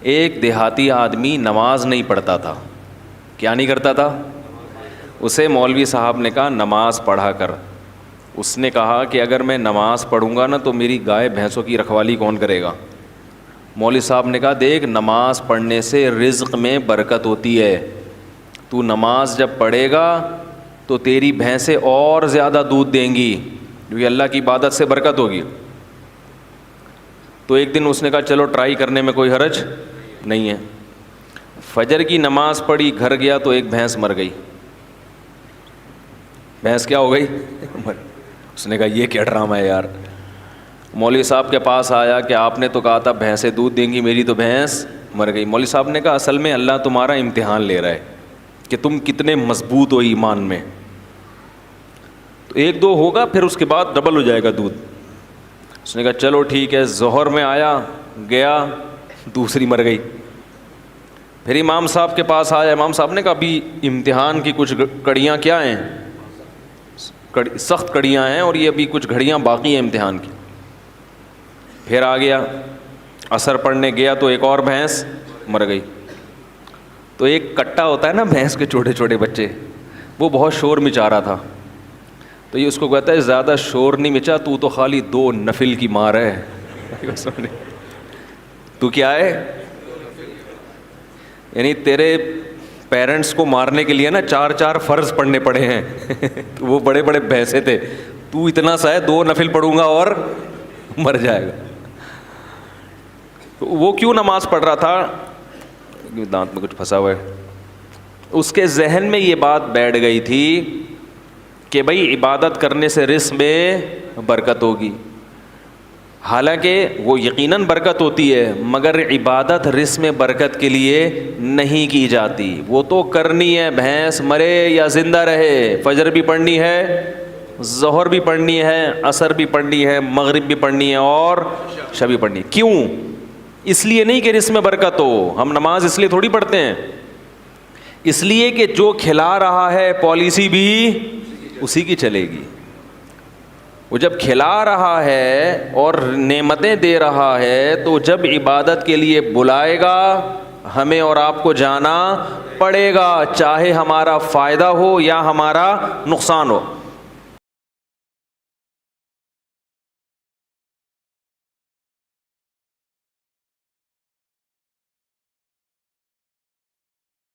ایک دیہاتی آدمی نماز نہیں پڑھتا تھا. کیا نہیں کرتا تھا؟ اسے مولوی صاحب نے کہا نماز پڑھا کر. اس نے کہا کہ اگر میں نماز پڑھوں گا نا تو میری گائے بھینسوں کی رکھوالی کون کرے گا؟ مولوی صاحب نے کہا دیکھ نماز پڑھنے سے رزق میں برکت ہوتی ہے. تو نماز جب پڑھے گا تو تیری بھینسیں اور زیادہ دودھ دیں گی کیونکہ اللہ کی عبادت سے برکت ہوگی. تو ایک دن اس نے کہا چلو ٹرائی کرنے میں کوئی حرج نہیں ہے. فجر کی نماز پڑھی, گھر گیا تو ایک بھینس مر گئی. بھینس کیا ہو گئی؟ اس نے کہا یہ کیا ڈرامہ ہے یار. مولوی صاحب کے پاس آیا کہ آپ نے تو کہا تھا بھینسیں دودھ دیں گی, میری تو بھینس مر گئی. مولوی صاحب نے کہا اصل میں اللہ تمہارا امتحان لے رہا ہے کہ تم کتنے مضبوط ہو ایمان میں. تو ایک دو ہوگا پھر اس کے بعد ڈبل ہو جائے گا دودھ. اس نے کہا چلو ٹھیک ہے. ظہر میں آیا, گیا, دوسری مر گئی. پھر امام صاحب کے پاس آیا. امام صاحب نے کہا ابھی امتحان کی کچھ کڑیاں کیا ہیں, سخت کڑیاں ہیں اور یہ ابھی کچھ گھڑیاں باقی ہیں امتحان کی. پھر آ گیا, عصر پڑھنے گیا تو ایک اور بھینس مر گئی. تو ایک کٹا ہوتا ہے نا بھینس کے چھوٹے چھوٹے بچے, وہ بہت شور مچا رہا تھا. تو یہ اس کو کہتا ہے زیادہ شور نہیں مچا, تو خالی 2 نفل کی مار ہے. تو کیا ہے, یعنی تیرے پیرنٹس کو مارنے کے لیے نا 4 فرض پڑھنے پڑے ہیں. وہ بڑے بڑے بھینسے تھے, تو اتنا سا ہے 2 نفل پڑھوں گا اور مر جائے گا. وہ کیوں نماز پڑھ رہا تھا؟ دانت میں کچھ پھنسا ہوا ہے. اس کے ذہن میں یہ بات بیٹھ گئی تھی کہ بھائی عبادت کرنے سے رزق میں برکت ہوگی. حالانکہ وہ یقیناً برکت ہوتی ہے, مگر عبادت رزق میں برکت کے لیے نہیں کی جاتی. وہ تو کرنی ہے, بھینس مرے یا زندہ رہے, فجر بھی پڑھنی ہے, ظہر بھی پڑھنی ہے, عصر بھی پڑھنی ہے, مغرب بھی پڑھنی ہے اور عشاء بھی پڑھنی ہے. کیوں؟ اس لیے نہیں کہ رزق میں برکت ہو. ہم نماز اس لیے تھوڑی پڑھتے ہیں, اس لیے کہ جو کھلا رہا ہے پالیسی بھی اسی کی چلے گی. وہ جب کھلا رہا ہے اور نعمتیں دے رہا ہے تو جب عبادت کے لیے بلائے گا ہمیں اور آپ کو جانا پڑے گا, چاہے ہمارا فائدہ ہو یا ہمارا نقصان ہو.